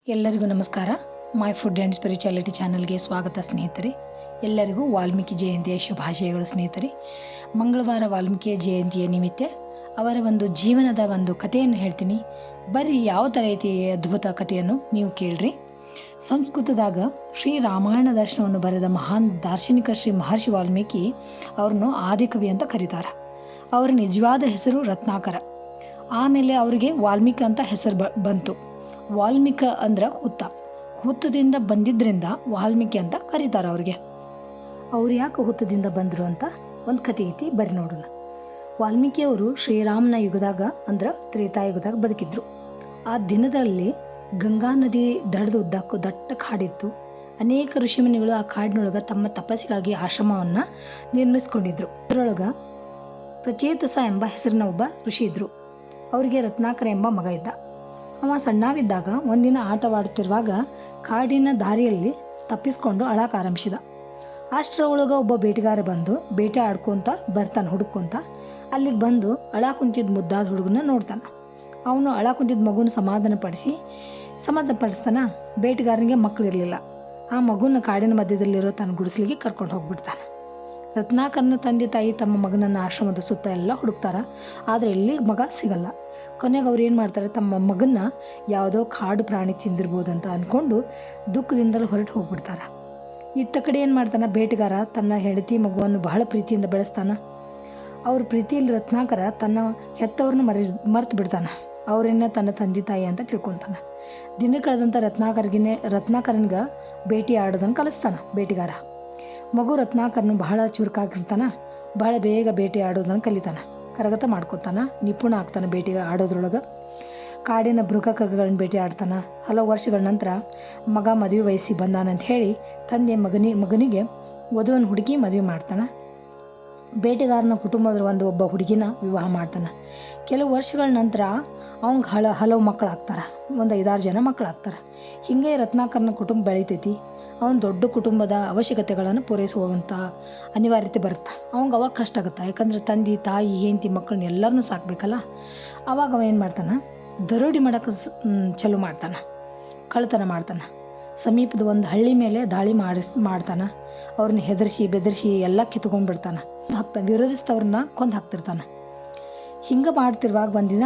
ಎಲ್ಲರಿಗೂ ನಮಸ್ಕಾರ. My food and spirituality ಚಾನಲ್ಗೆ ಸ್ವಾಗತ ಸ್ನೇಹಿತರೆ. ಎಲ್ಲರಿಗೂ ವಾಲ್ಮೀಕಿ ಜಯಂತಿಯ ಶುಭಾಶಯಗಳು ಸ್ನೇಹಿತರೆ. ಮಂಗಳವಾರ ವಾಲ್ಮೀಕಿ ಜಯಂತಿಯ ನಿಮಿತ್ತ ಅವರ ಒಂದು ಜೀವನದ ಒಂದು ಕಥೆಯನ್ನು ಹೇಳ್ತೀನಿ. ಬರ್ರಿ ಯಾವ ಥರ ಐತಿ ಅದ್ಭುತ ಕಥೆಯನ್ನು ನೀವು ಕೇಳ್ರಿ. ಸಂಸ್ಕೃತದಾಗ ಶ್ರೀ ರಾಮಾಯಣ ದರ್ಶನವನ್ನು ಬರೆದ ಮಹಾನ್ ದಾರ್ಶನಿಕ ಶ್ರೀ ಮಹರ್ಷಿ ವಾಲ್ಮೀಕಿ ಅವ್ರನ್ನು ಆದಿಕವಿ ಅಂತ ಕರೀತಾರೆ. ಅವರ ನಿಜವಾದ ಹೆಸರು ರತ್ನಾಕರ. ಆಮೇಲೆ ಅವರಿಗೆ ವಾಲ್ಮೀಕಿ ಅಂತ ಹೆಸರು ಬಂತು. ವಾಲ್ಮೀಕ ಅಂದ್ರೆ ಹುತ್ತದಿಂದ ಬಂದಿದ್ದರಿಂದ ವಾಲ್ಮೀಕಿ ಅಂತ ಕರೀತಾರೆ ಅವ್ರಿಗೆ. ಅವ್ರು ಯಾಕೆ ಹುತ್ತದಿಂದ ಬಂದರು ಅಂತ ಒಂದು ಕಥೆ ಐತಿ, ಬರ್ರಿ ನೋಡೋಣ. ವಾಲ್ಮೀಕಿಯವರು ಶ್ರೀರಾಮನ ಯುಗದಾಗ ಅಂದ್ರೆ ತ್ರೇತಾಯುಗದಾಗ ಬದುಕಿದ್ರು. ಆ ದಿನದಲ್ಲಿ ಗಂಗಾ ನದಿ ದಡದ ಉದ್ದಕ್ಕೂ ದಟ್ಟ ಕಾಡಿತ್ತು. ಅನೇಕ ಋಷಿಮುನಿಗಳು ಆ ಕಾಡಿನೊಳಗೆ ತಮ್ಮ ತಪಸ್ಸಿಗಾಗಿ ಆಶ್ರಮವನ್ನು ನಿರ್ಮಿಸ್ಕೊಂಡಿದ್ರು. ಅದರೊಳಗೆ ಪ್ರಚೇತಸ ಎಂಬ ಹೆಸರಿನ ಒಬ್ಬ ಋಷಿ ಇದ್ರು. ಅವರಿಗೆ ರತ್ನಾಕರ ಎಂಬ ಮಗ ಇದ್ದ. ಅವ ಸಣ್ಣವಿದ್ದಾಗ ಒಂದಿನ ಆಟವಾಡುತ್ತಿರುವಾಗ ಕಾಡಿನ ದಾರಿಯಲ್ಲಿ ತಪ್ಪಿಸ್ಕೊಂಡು ಅಳಕ್ಕೆ ಆರಂಭಿಸಿದ. ಅಷ್ಟರೊಳಗೆ ಒಬ್ಬ ಬೇಟೆಗಾರ ಬಂದು ಬೇಟೆ ಆಡ್ಕೊತ ಬರ್ತಾನೆ ಹುಡುಕೊಂತ. ಅಲ್ಲಿಗೆ ಬಂದು ಅಳ ಕುಂತಿದ್ದ ಮುದ್ದಾದ ಹುಡುಗನ ನೋಡ್ತಾನೆ. ಅವನು ಅಳ ಕುಂತಿದ್ದ ಮಗುನ ಸಮಾಧಾನಪಡಿಸ್ತಾನ. ಬೇಟೆಗಾರನಿಗೆ ಮಕ್ಕಳಿರಲಿಲ್ಲ. ಆ ಮಗುನ ಕಾಡಿನ ಮಧ್ಯದಲ್ಲಿರೋ ತನ್ನ ಗುಡಿಸಲಿಗೆ ಕರ್ಕೊಂಡು ಹೋಗ್ಬಿಡ್ತಾನೆ. ರತ್ನಾಕರನ ತಂದೆ ತಾಯಿ ತಮ್ಮ ಮಗನನ್ನು ಆಶ್ರಮದ ಸುತ್ತ ಎಲ್ಲ ಹುಡುಕ್ತಾರ, ಆದರೆ ಎಲ್ಲಿ ಮಗ ಸಿಗಲ್ಲ. ಕೊನೆಗೆ ಅವ್ರು ಏನು ಮಾಡ್ತಾರೆ, ತಮ್ಮ ಮಗನ್ನ ಯಾವುದೋ ಕಾಡು ಪ್ರಾಣಿ ತಿಂದಿರ್ಬೋದಂತ ಅಂದ್ಕೊಂಡು ದುಃಖದಿಂದಲೂ ಹೊರಟು ಹೋಗ್ಬಿಡ್ತಾರೆ. ಇತ್ತ ಕಡೆ ಏನು ಮಾಡ್ತಾನೆ, ಬೇಟೆಗಾರ ತನ್ನ ಹೆಂಡತಿ ಮಗುವನ್ನು ಬಹಳ ಪ್ರೀತಿಯಿಂದ ಬೆಳೆಸ್ತಾನೆ. ಅವ್ರ ಪ್ರೀತಿಯಲ್ಲಿ ರತ್ನಾಕರ ತನ್ನ ಹೆತ್ತವ್ರನ್ನ ಮರೆತು ಬಿಡ್ತಾನೆ. ಅವರನ್ನ ತನ್ನ ತಂದೆ ತಾಯಿ ಅಂತ ತಿಳ್ಕೊತಾನೆ. ದಿನ ಕಳೆದಂಥ ರತ್ನಾಕರನ್ಗೆ ಭೇಟಿ ಆಡೋದನ್ನು ಕಲಿಸ್ತಾನೆ ಬೇಟೆಗಾರ. ಮಗು ರತ್ನಾಕರನು ಬಹಳ ಚುರುಕಾಗಿರ್ತಾನೆ. ಬಹಳ ಬೇಗ ಬೇಟೆ ಆಡೋದನ್ನು ಕಲಿತಾನೆ. ಕರಗತ ಮಾಡ್ಕೊತಾನೆ, ನಿಪುಣ ಆಗ್ತಾನೆ ಬೇಟೆ ಆಡೋದ್ರೊಳಗೆ. ಕಾಡಿನ ಮೃಗಗಳನ್ನ ಬೇಟೆ ಆಡ್ತಾನೆ. ಹಲವು ವರ್ಷಗಳ ನಂತರ ಮಗ ಮದುವೆ ವಯಸ್ಸಿಗೆ ಬಂದಾನಂತ ಹೇಳಿ ತಂದೆ ಮಗನಿಗೆ ವಧುವನ್ನು ಹುಡುಕಿ ಮದುವೆ ಮಾಡ್ತಾನೆ. ಬೇಟೆಗಾರನ ಕುಟುಂಬದ ಒಬ್ಬ ಹುಡುಗಿನ ವಿವಾಹ ಮಾಡ್ತಾನೆ. ಕೆಲವು ವರ್ಷಗಳ ನಂತರ ಅವಂಗೆ ಹಲವು ಮಕ್ಕಳಾಗ್ತಾರೆ. ಒಂದು 5-6 ಜನ ಮಕ್ಕಳಾಗ್ತಾರೆ. ಹೀಗೆ ರತ್ನಾಕರನ ಕುಟುಂಬ ಬೆಳಿತೈತಿ. ಅವನ ದೊಡ್ಡ ಕುಟುಂಬದ ಅವಶ್ಯಕತೆಗಳನ್ನು ಪೂರೈಸುವಂಥ ಅನಿವಾರ್ಯತೆ ಬರುತ್ತೆ. ಅವಂಗೆ ಅವಾಗ ಕಷ್ಟ ಆಗುತ್ತೆ. ಯಾಕಂದರೆ ತಂದೆ ತಾಯಿ ಹೆಂಡತಿ ಮಕ್ಕಳನ್ನ ಎಲ್ಲರನ್ನೂ ಸಾಕಬೇಕಲ್ಲ. ಅವಾಗ ಅವ ಏನು ಮಾಡ್ತಾನೆ, ದರೋಡಿ ಮಾಡೋಕ್ಕೆ ಚಾಲು ಮಾಡ್ತಾನೆ. ಕಳ್ಳತನ ಮಾಡ್ತಾನೆ. ಸಮೀಪದ ಒಂದು ಹಳ್ಳಿ ಮೇಲೆ ದಾಳಿ ಮಾಡ್ತಾನೆ. ಅವ್ರನ್ನ ಬೆದರಿಸಿ ಎಲ್ಲ ಕಿತ್ಕೊಂಡ್ಬಿಡ್ತಾನೆ. ವಿರೋಧಿಸಿದವ್ರನ್ನ ಕೊಂದು ಹಾಕ್ತಿರ್ತಾನೆ. ಹಿಂಗೆ ಮಾಡ್ತಿರುವಾಗ ಒಂದಿನ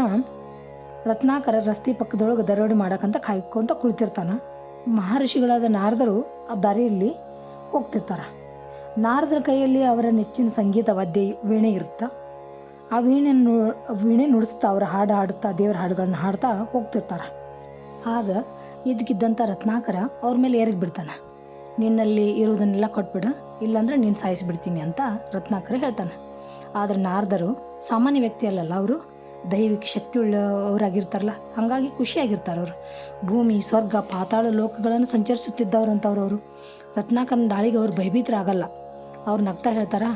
ರತ್ನಾಕರ ರಸ್ತೆ ಪಕ್ಕದೊಳಗೆ ದರೋಡಿ ಮಾಡೋಕ್ಕಂತ ಕಾಯ್ಕೊಂತ ಕುಳಿತಿರ್ತಾನೆ. ಮಹರ್ಷಿಗಳಾದ ನಾರದರು ಆ ದಾರಿಯಲ್ಲಿ ಹೋಗ್ತಿರ್ತಾರೆ. ನಾರದರ ಕೈಯಲ್ಲಿ ಅವರ ನೆಚ್ಚಿನ ಸಂಗೀತ ವಾದ್ಯ ವೀಣೆ ಇರುತ್ತೆ. ಆ ವೀಣೆ ನುಡಿಸ್ತಾ ಅವರ ಹಾಡು ಹಾಡುತ್ತಾ ದೇವರ ಹಾಡುಗಳನ್ನ ಹಾಡ್ತಾ ಹೋಗ್ತಿರ್ತಾರೆ. ಆಗ ಇದ್ದಕ್ಕಿದ್ದಂಥ ರತ್ನಾಕರ ಅವ್ರ ಮೇಲೆ ಏರಿಗೆ ಬಿಡ್ತಾನೆ. ನಿನ್ನಲ್ಲಿ ಇರೋದನ್ನೆಲ್ಲ ಕೊಟ್ಬಿಡು, ಇಲ್ಲಾಂದ್ರೆ ನೀನು ಸಾಯಿಸಿಬಿಡ್ತೀನಿ ಅಂತ ರತ್ನಾಕರ ಹೇಳ್ತಾನೆ. ಆದರೆ ನಾರದರು ಸಾಮಾನ್ಯ ವ್ಯಕ್ತಿ ಅಲ್ಲಲ್ಲ, ಅವರು ದೈವಿಕ ಶಕ್ತಿ ಉಳ್ಳವರಾಗಿರ್ತಾರಲ್ಲ, ಹಾಗಾಗಿ ಖುಷಿಯಾಗಿರ್ತಾರೆ. ಅವರು ಭೂಮಿ, ಸ್ವರ್ಗ, ಪಾತಾಳ ಲೋಕಗಳನ್ನು ಸಂಚರಿಸುತ್ತಿದ್ದವ್ರು ಅಂತವ್ರು. ಅವರು ರತ್ನಾಕರನ ದಾಳಿಗೆ ಅವ್ರು ಭಯಭೀತರಾಗಲ್ಲ. ಅವ್ರು ನಗ್ತಾ ಹೇಳ್ತಾರ,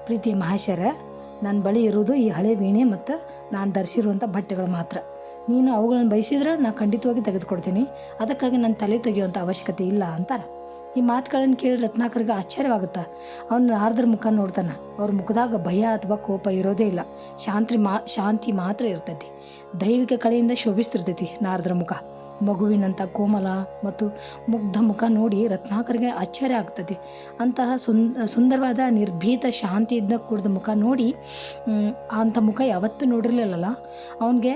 ಪ್ರೀತಿ ಮಹೇಶ್ವರ, ನನ್ನ ಬಳಿ ಇರೋದು ಈ ಹಳೆ ವೀಣೆ ಮತ್ತು ನಾನು ಧರಿಸಿರುವಂಥ ಬಟ್ಟೆಗಳು ಮಾತ್ರ. ನೀನು ಅವುಗಳನ್ನು ಬಯಸಿದ್ರೆ ನಾನು ಖಂಡಿತವಾಗಿ ತೆಗೆದುಕೊಡ್ತೀನಿ. ಅದಕ್ಕಾಗಿ ನನ್ನ ತಲೆ ತೆಗೆಯುವಂಥ ಅವಶ್ಯಕತೆ ಇಲ್ಲ ಅಂತಾರೆ. ಈ ಮಾತುಗಳನ್ನು ಕೇಳಿ ರತ್ನಾಕರಿಗೆ ಆಶ್ಚರ್ಯವಾಗುತ್ತೆ. ಅವನು ನಾರದರ ಮುಖ ನೋಡ್ತಾನೆ. ಅವ್ರ ಮುಖದಾಗ ಭಯ ಅಥವಾ ಕೋಪ ಇರೋದೇ ಇಲ್ಲ. ಶಾಂತಿ ಮಾತ್ರ ಇರ್ತೈತಿ. ದೈವಿಕ ಕಳೆಯಿಂದ ಶೋಭಿಸ್ತಿರ್ತೈತಿ ನಾರದರ ಮುಖ. ಮಗುವಿನಂಥ ಕೋಮಲ ಮತ್ತು ಮುಗ್ಧ ಮುಖ ನೋಡಿ ರತ್ನಾಕರಿಗೆ ಆಶ್ಚರ್ಯ ಆಗ್ತದೆ. ಅಂತಹ ಸುಂದರವಾದ ನಿರ್ಭೀತ ಶಾಂತಿಯಿಂದ ಕೂಡಿದ ಮುಖ ನೋಡಿ, ಅಂಥ ಮುಖ ಯಾವತ್ತೂ ನೋಡಿರಲಿಲ್ಲಲ್ಲ. ಅವನಿಗೆ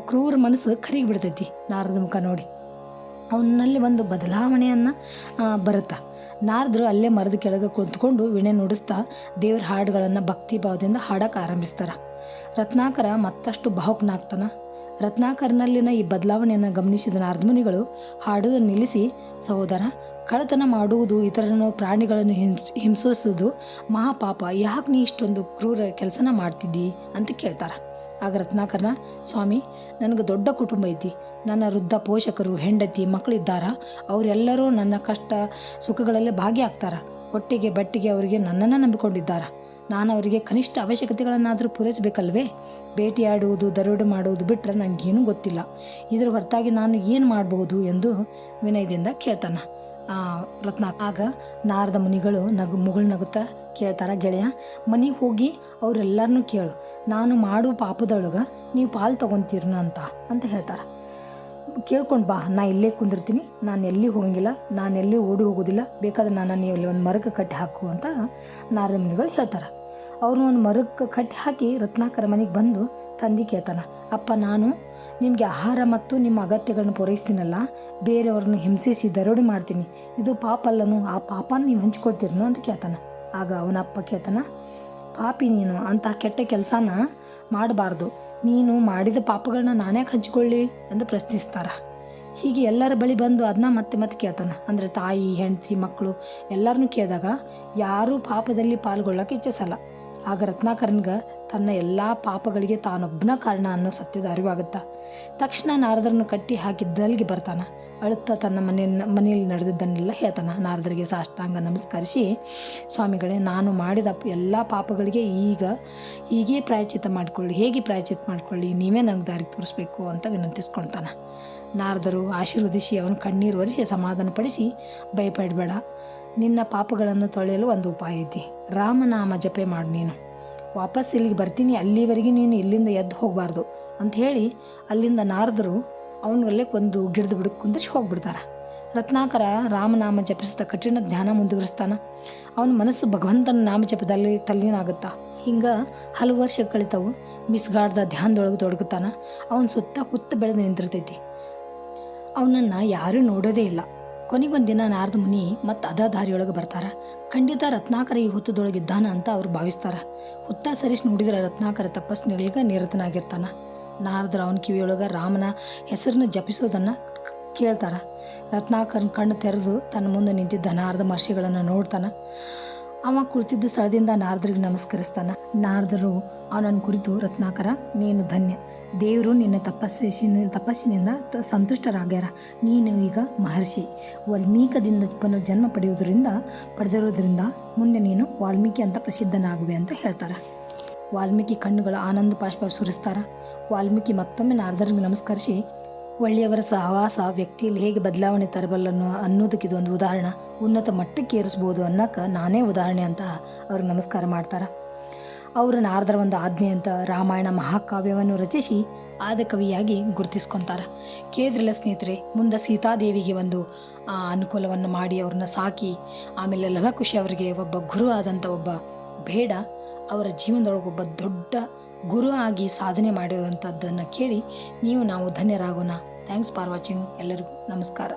ಕ್ರೂರ ಮನಸ್ಸು ಕರಗಿ ಬಿಡ್ತೈತಿ ನಾರದ ಮುಖ ನೋಡಿ. ಅವನಲ್ಲಿ ಒಂದು ಬದಲಾವಣೆಯನ್ನು ಬರುತ್ತೆ. ನಾರದರು ಅಲ್ಲೇ ಮರದ ಕೆಳಗೆ ಕುಳಿತುಕೊಂಡು ವೀಣೆ ನುಡಿಸ್ತಾ ದೇವ್ರ ಹಾಡುಗಳನ್ನು ಭಕ್ತಿ ಭಾವದಿಂದ ಹಾಡೋಕೆ ಆರಂಭಿಸ್ತಾರೆ. ರತ್ನಾಕರ ಮತ್ತಷ್ಟು ಭಾವುಕನಾಗ್ತಾನೆ. ರತ್ನಾಕರನಲ್ಲಿನ ಈ ಬದಲಾವಣೆಯನ್ನು ಗಮನಿಸಿದ ನಾರದ ಮುನಿಗಳು ಹಾಡುವುದನ್ನು ನಿಲ್ಲಿಸಿ, ಸಹೋದರ, ಕಳ್ಳತನ ಮಾಡುವುದು, ಇತರನ ಪ್ರಾಣಿಗಳನ್ನು ಹಿಂಸಿಸುವುದು ಮಹಾಪಾಪ. ಯಾಕೆ ನೀ ಇಷ್ಟೊಂದು ಕ್ರೂರ ಕೆಲಸನ ಮಾಡ್ತಿದ್ದಿ ಅಂತ ಕೇಳ್ತಾರೆ. ಆಗ ರತ್ನಾಕರನ, ಸ್ವಾಮಿ, ನನಗೆ ದೊಡ್ಡ ಕುಟುಂಬ ಐತಿ. ನನ್ನ ವೃದ್ಧ ಪೋಷಕರು, ಹೆಂಡತಿ, ಮಕ್ಕಳಿದ್ದಾರ. ಅವರೆಲ್ಲರೂ ನನ್ನ ಕಷ್ಟ ಸುಖಗಳಲ್ಲೇ ಭಾಗಿಯಾಗ್ತಾರೆ. ಹೊಟ್ಟೆಗೆ ಬಟ್ಟೆಗೆ ಅವರಿಗೆ ನನ್ನನ್ನು ನಂಬಿಕೊಂಡಿದ್ದಾರೆ. ನಾನು ಅವರಿಗೆ ಕನಿಷ್ಠ ಅವಶ್ಯಕತೆಗಳನ್ನಾದರೂ ಪೂರೈಸಬೇಕಲ್ವೇ? ಬೇಟೆಯಾಡುವುದು, ದರೋಡೆ ಮಾಡುವುದು ಬಿಟ್ಟರೆ ನನಗೇನೂ ಗೊತ್ತಿಲ್ಲ. ಇದರ ಹೊರತಾಗಿ ನಾನು ಏನು ಮಾಡಬಹುದು ಎಂದು ವಿನಯದಿಂದ ಕೇಳ್ತಾನೆ ಆಗ ನಾರದ ಮುನಿಗಳು ಮುಗುಳು ನಗುತ್ತಾ ಕೇಳ್ತಾರ, ಗೆಳೆಯ, ಮನೆಗೆ ಹೋಗಿ ಅವರೆಲ್ಲರನ್ನೂ ಕೇಳು, ನಾನು ಮಾಡುವ ಪಾಪದೊಳಗೆ ನೀವು ಪಾಲು ತೊಗೊತೀರನ ಅಂತ ಹೇಳ್ತಾರೆ. ಕೇಳ್ಕೊಂಡು ಬಾ, ನಾ ಇಲ್ಲೇ ಕುಂದಿರ್ತೀನಿ, ನಾನು ಎಲ್ಲಿ ಹೋಗಂಗಿಲ್ಲ, ನಾನು ಎಲ್ಲಿ ಓಡಿ ಹೋಗೋದಿಲ್ಲ, ಬೇಕಾದ್ರೆ ನಾನು ನೀವು ಅಲ್ಲಿ ಒಂದು ಮರಕ್ಕೆ ಕಟ್ಟಿ ಹಾಕು ಅಂತ ನಾರದ ಮುನಿಗಳು ಹೇಳ್ತಾರೆ. ಅವ್ರನ್ನ ಒಂದು ಮರಕ್ಕೆ ಕಟ್ಟಿ ಹಾಕಿ ರತ್ನಾಕರ ಮನೆಗೆ ಬಂದು ತಂದೆ ಕೇಳ್ತಾನ, ಅಪ್ಪ ನಾನು ನಿಮಗೆ ಆಹಾರ ಮತ್ತು ನಿಮ್ಮ ಅಗತ್ಯಗಳನ್ನ ಪೂರೈಸ್ತೀನಲ್ಲ, ಬೇರೆಯವ್ರನ್ನ ಹಿಂಸಿಸಿ ದರೋಡೆ ಮಾಡ್ತೀನಿ, ಇದು ಪಾಪ ಅಲ್ಲನು, ಆ ಪಾಪನ ನೀವು ಹಂಚ್ಕೊಳ್ತೀರನು ಅಂತ ಕೇಳ್ತಾನ. ಆಗ ಅವನಪ್ಪ ಕೇಳ್ತಾನ, ಪಾಪಿ ನೀನು, ಅಂಥ ಕೆಟ್ಟ ಕೆಲಸನ ಮಾಡಬಾರ್ದು, ನೀನು ಮಾಡಿದ ಪಾಪಗಳನ್ನ ನಾನ್ಯಾಕೆ ಹಂಚ್ಕೊಳ್ಳಿ ಎಂದು ಪ್ರಶ್ನಿಸ್ತಾರೆ. ಹೀಗೆ ಎಲ್ಲರ ಬಳಿ ಬಂದು ಅದನ್ನ ಮತ್ತೆ ಮತ್ತೆ ಕೇಳ್ತಾನೆ. ಅಂದರೆ ತಾಯಿ, ಹೆಂಡತಿ, ಮಕ್ಕಳು ಎಲ್ಲರನ್ನೂ ಕೇಳಿದಾಗ ಯಾರೂ ಪಾಪದಲ್ಲಿ ಪಾಲ್ಗೊಳ್ಳೋಕೆ ಇಚ್ಛಿಸಲ್ಲ. ಆಗ ರತ್ನಾಕರನ್ಗೆ ತನ್ನ ಎಲ್ಲ ಪಾಪಗಳಿಗೆ ತಾನೊಬ್ಬನ ಕಾರಣ ಅನ್ನೋ ಸತ್ಯದ ಅರಿವಾಗುತ್ತಾ. ತಕ್ಷಣ ನಾರದರನ್ನು ಕಟ್ಟಿ ಹಾಕಿದ್ದಲ್ಲಿಗೆ ಬರ್ತಾನೆ. ಅಳುತ್ತಾ ತನ್ನ ಮನೆಯಲ್ಲಿ ನಡೆದಿದ್ದನ್ನೆಲ್ಲ ಹೇಳ್ತಾನೆ. ನಾರದರಿಗೆ ಸಾಷ್ಟಾಂಗ ನಮಸ್ಕರಿಸಿ, ಸ್ವಾಮಿಗಳೇ, ನಾನು ಮಾಡಿದ ಎಲ್ಲ ಪಾಪಗಳಿಗೆ ಹೀಗೆ ಪ್ರಾಯಶ್ಚಿತ್ತ ಮಾಡಿಕೊಳ್ಳಿ, ಹೇಗೆ ಪ್ರಾಯಶ್ಚಿತ್ತ ಮಾಡಿಕೊಳ್ಳಿ, ನೀವೇ ನನಗೆ ದಾರಿ ತೋರಿಸ್ಬೇಕು ಅಂತ ವಿನಂತಿಸ್ಕೊಳ್ತಾನೆ. ನಾರದರು ಆಶೀರ್ವದಿಸಿ ಅವನ ಕಣ್ಣೀರು ಒರೆಸಿ ಸಮಾಧಾನಪಡಿಸಿ, ಭಯಪಡಬೇಡ, ನಿನ್ನ ಪಾಪಗಳನ್ನು ತೊಳೆಯಲು ಒಂದು ಉಪಾಯ ಐತಿ, ರಾಮನಾಮ ಜಪೆ ಮಾಡು, ನೀನು ವಾಪಸ್ ಇಲ್ಲಿಗೆ ಬರ್ತೀನಿ, ಅಲ್ಲಿವರೆಗೆ ನೀನು ಇಲ್ಲಿಂದ ಎದ್ದು ಹೋಗಬಾರ್ದು ಅಂತ ಹೇಳಿ ಅಲ್ಲಿಂದ ನಾರದರು ಅವನಲ್ಲೇ ಒಂದು ಗಿಡದ ಬುಡಕ್ಕೆ ಕುಂದಿಸಿ ಹೋಗ್ಬಿಡ್ತಾರೆ. ರತ್ನಾಕರ ರಾಮನಾಮ ಜಪಿಸಿದ ಕಠಿಣ ಧ್ಯಾನ ಮುಂದುವರಿಸ್ತಾನೆ. ಅವನ ಮನಸ್ಸು ಭಗವಂತನ ನಾಮ ಜಪದಲ್ಲಿ ತಲ್ಲೀನಾಗುತ್ತಾ. ಹಿಂಗೆ ಹಲವು ವರ್ಷ ಕಳಿತಾವು. ಮಿಸ್ಗಾಡ್ದ ಧ್ಯಾನದೊಳಗೆ ತೊಡಗುತ್ತಾನೆ. ಅವನ ಸುತ್ತ ಹುತ್ತ ಬೆಳೆದು ನಿಂತಿರ್ತೈತಿ. ಅವನನ್ನು ಯಾರೂ ನೋಡೋದೇ ಇಲ್ಲ. ಕೊನೆಗೊಂದಿನ ನಾರದ ಮುನಿ ಮತ್ತು ಅದ ದಾರಿಯೊಳಗೆ ಬರ್ತಾರೆ. ಖಂಡಿತ ರತ್ನಾಕರ ಈ ಹುತ್ತದೊಳಗಿದ್ದಾನ ಅಂತ ಅವ್ರು ಭಾವಿಸ್ತಾರೆ. ಹುತ್ತ ಸರಿಸಿ ನೋಡಿದ್ರೆ ರತ್ನಾಕರ ತಪಸ್ಸಿನೊಳಗೆ ನಿರತನಾಗಿರ್ತಾನೆ. ನಾರದರು ಅವನ ಕಿವಿಯೊಳಗೆ ರಾಮನ ಹೆಸರನ್ನ ಜಪಿಸೋದನ್ನು ಕೇಳ್ತಾರೆ. ರತ್ನಾಕರನ ಕಣ್ಣು ತೆರೆದು ತನ್ನ ಮುಂದೆ ನಿಂತಿದ್ದ ನಾರದ ಮಹರ್ಷಿಗಳನ್ನು ನೋಡ್ತಾನೆ. ಅವ ಕುಳಿತಿದ್ದ ಸ್ಥಳದಿಂದ ನಾರದರಿಗೆ ನಮಸ್ಕರಿಸ್ತಾನೆ. ನಾರದರು ಅವನನ್ನು ಕುರಿತು, ರತ್ನಾಕರ, ನೀನು ಧನ್ಯ, ದೇವರು ನಿನ್ನ ತಪಸ್ಸಿನಿಂದ ಸಂತುಷ್ಟರಾಗ್ಯಾರ, ನೀನು ಈಗ ಮಹರ್ಷಿ, ವಾಲ್ಮೀಕದಿಂದ ಪುನರ್ಜನ್ಮ ಪಡೆದಿರೋದ್ರಿಂದ ಮುಂದೆ ನೀನು ವಾಲ್ಮೀಕಿ ಅಂತ ಪ್ರಸಿದ್ಧನಾಗುವೆ ಅಂತ ಹೇಳ್ತಾರೆ. ವಾಲ್ಮೀಕಿ ಕಣ್ಣುಗಳ ಆನಂದ ಬಾಷ್ಪ ಸುರಿಸ್ತಾರೆ. ವಾಲ್ಮೀಕಿ ಮತ್ತೊಮ್ಮೆ ನಾರದರಿಗೆ ನಮಸ್ಕರಿಸಿ, ಒಳ್ಳೆಯವರ ಸಹವಾಸ ವ್ಯಕ್ತಿಯಲ್ಲಿ ಹೇಗೆ ಬದಲಾವಣೆ ತರಬಲ್ಲನ್ನು ಅನ್ನೋದಕ್ಕೆ ಇದೊಂದು ಉದಾಹರಣೆ, ಉನ್ನತ ಮಟ್ಟಕ್ಕೆ ಏರಿಸ್ಬೋದು ಅನ್ನೋಕ್ಕೆ ನಾನೇ ಉದಾಹರಣೆ ಅಂತ ಅವ್ರಿಗೆ ನಮಸ್ಕಾರ ಮಾಡ್ತಾರೆ. ಅವರು ನಾರದರ ಒಂದು ಆಜ್ಞೆ ಅಂತ ರಾಮಾಯಣ ಮಹಾಕಾವ್ಯವನ್ನು ರಚಿಸಿ ಆದಿಕವಿಯಾಗಿ ಗುರುತಿಸ್ಕೊತಾರೆ. ಕೇಳಿದ್ರಲ್ಲ ಸ್ನೇಹಿತರೆ, ಮುಂದೆ ಸೀತಾದೇವಿಗೆ ಒಂದು ಅನುಕೂಲವನ್ನು ಮಾಡಿ ಅವ್ರನ್ನ ಸಾಕಿ, ಆಮೇಲೆ ಲವಕುಶ ಅವರಿಗೆ ಒಬ್ಬ ಗುರು ಆದಂಥ ಒಬ್ಬ ಬೇಡ ಅವರ ಜೀವನದೊಳಗೆ ಒಬ್ಬ ದೊಡ್ಡ ಗುರು ಆಗಿ ಸಾಧನೆ ಮಾಡಿರುವಂಥದ್ದನ್ನು ಕೇಳಿ ನಾವು ಧನ್ಯರಾಗೋಣ. Thanks for watching. ಎಲ್ಲರಿಗೂ ನಮಸ್ಕಾರ.